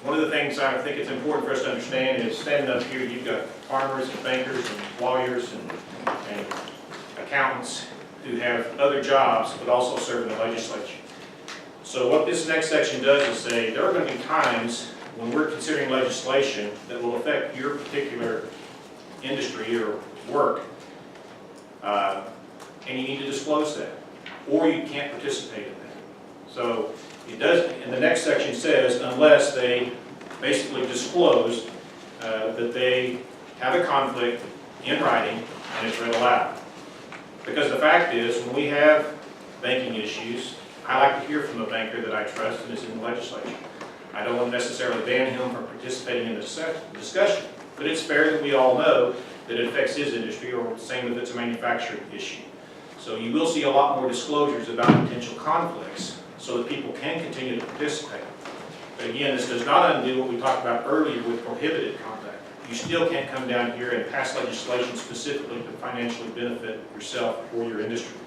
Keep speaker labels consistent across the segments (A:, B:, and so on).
A: One of the things I think it's important for us to understand is standing up here, you've got farmers and bankers and lawyers and accountants who have other jobs but also serve in the legislature. So what this next section does is say there are going to be times when we're considering legislation that will affect your particular industry or work, and you need to disclose that, or you can't participate in that. So it does, and the next section says unless they basically disclose that they have a conflict in writing and it's read aloud. Because the fact is, when we have banking issues, I like to hear from a banker that I trust and is in the legislature. I don't want to necessarily ban him from participating in the discussion, but it's fair that we all know that it affects his industry, or the same if it's a manufacturing issue. So you will see a lot more disclosures about potential conflicts so that people can continue to participate. But again, this does not undo what we talked about earlier with prohibited conduct. You still can't come down here and pass legislation specifically to financially benefit yourself or your industry.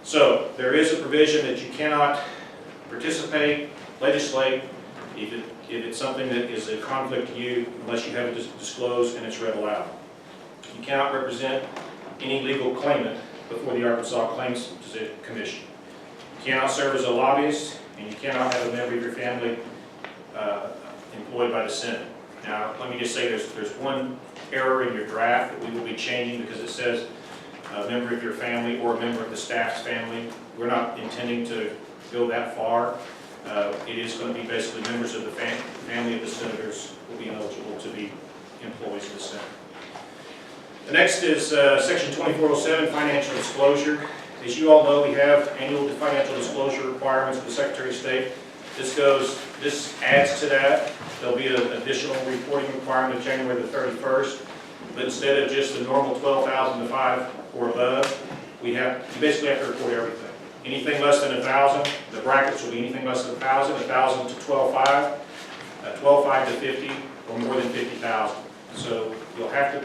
A: So there is a provision that you cannot participate, legislate, if it's something that is a conflict to you, unless you have it disclosed and it's read aloud. You cannot represent any legal claimant before the Arkansas Claims Commission. You cannot serve as a lobbyist, and you cannot have a member of your family employed by the Senate. Now, let me just say there's one error in your draft that we will be changing because it says a member of your family or a member of the staff's family. We're not intending to go that far. It is going to be basically members of the family of the senators will be eligible to be employees of the Senate. The next is Section 2407, financial disclosure. As you all know, we have annual financial disclosure requirements for the Secretary of State. This adds to that. There'll be an additional reporting requirement of January the 31st, but instead of just the normal 12,000 to 5 or above, you basically have to report everything. Anything less than 1,000, the brackets will be anything less than 1,000, 1,000 to 12,500, 12,500 to 50, or more than 50,000. So you'll have to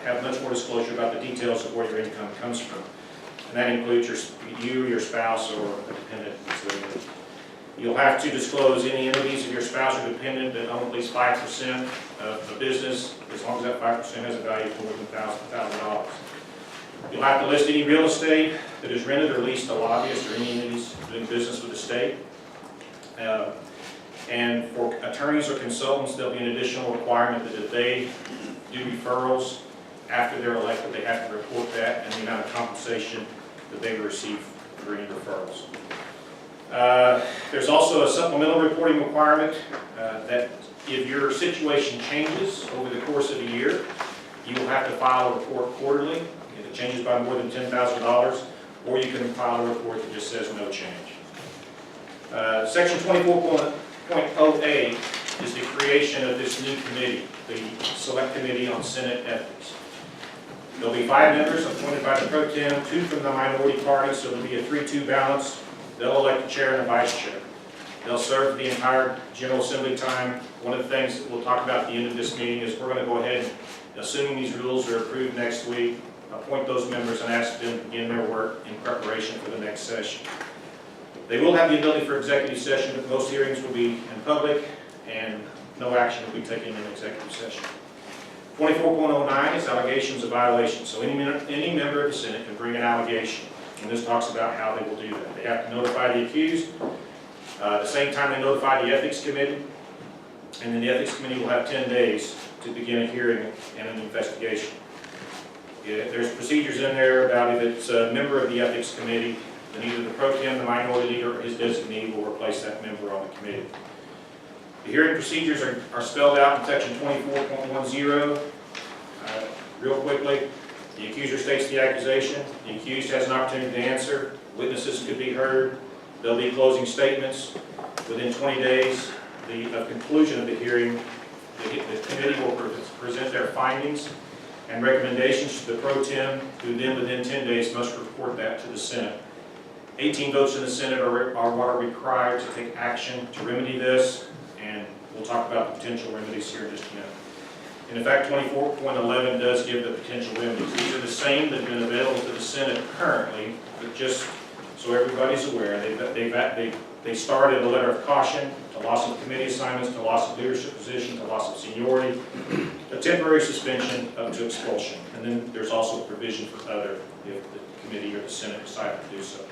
A: have much more disclosure about the details of where your income comes from. And that includes your spouse, or a dependent. So you'll have to disclose any entities of your spouse or dependent that own at least 5% of the business, as long as that 5% has a value of more than $1,000. You'll have to list any real estate that is rented or leased to lobbyists or any entities doing business with the state. And for attorneys or consultants, there'll be an additional requirement that if they do referrals after they're elected, they have to report that and the amount of compensation that they receive for any referrals. There's also a supplemental reporting requirement that if your situation changes over the course of a year, you will have to file a report quarterly. If it changes by more than $10,000, or you can file a report that just says no change. Section 24.08 is the creation of this new committee, the Select Committee on Senate Ethics. There'll be 5 members appointed by the pro tem, 2 from the minority party, so there'll be a 3-2 balance. They'll elect a chair and a vice chair. They'll serve the entire General Assembly time. One of the things that we'll talk about at the end of this meeting is we're going to go ahead and, assuming these rules are approved next week, appoint those members and ask them to begin their work in preparation for the next session. They will have the ability for executive session, but most hearings will be in public and no action will be taken in executive session. 24.09 is allegations of violations. So any member of the Senate can bring an allegation, and this talks about how they will do that. They have to notify the accused. At the same time, they notify the Ethics Committee, and then the Ethics Committee will have 10 days to begin a hearing and an investigation. There's procedures in there about if it's a member of the Ethics Committee, then either the pro tem, the minority leader, or his designee will replace that member on the committee. The hearing procedures are spelled out in section 24.10. Real quickly, the accuser states the accusation. The accused has an opportunity to answer. Witnesses could be heard. There'll be closing statements. Within 20 days of conclusion of the hearing, the committee will present their findings and recommendations to the pro tem, who then within 10 days must report that to the Senate. 18 votes in the Senate are what are required to take action to remedy this, and we'll talk about the potential remedies here in just a minute. And in fact, 24.11 does give the potential remedies. These are the same that have been available to the Senate currently, but just so everybody's aware, they've They start at a letter of caution, to loss of committee assignments, to loss of leadership position, to loss of seniority, a temporary suspension up to expulsion. And then there's also a provision for other if the committee or the Senate decide to do so.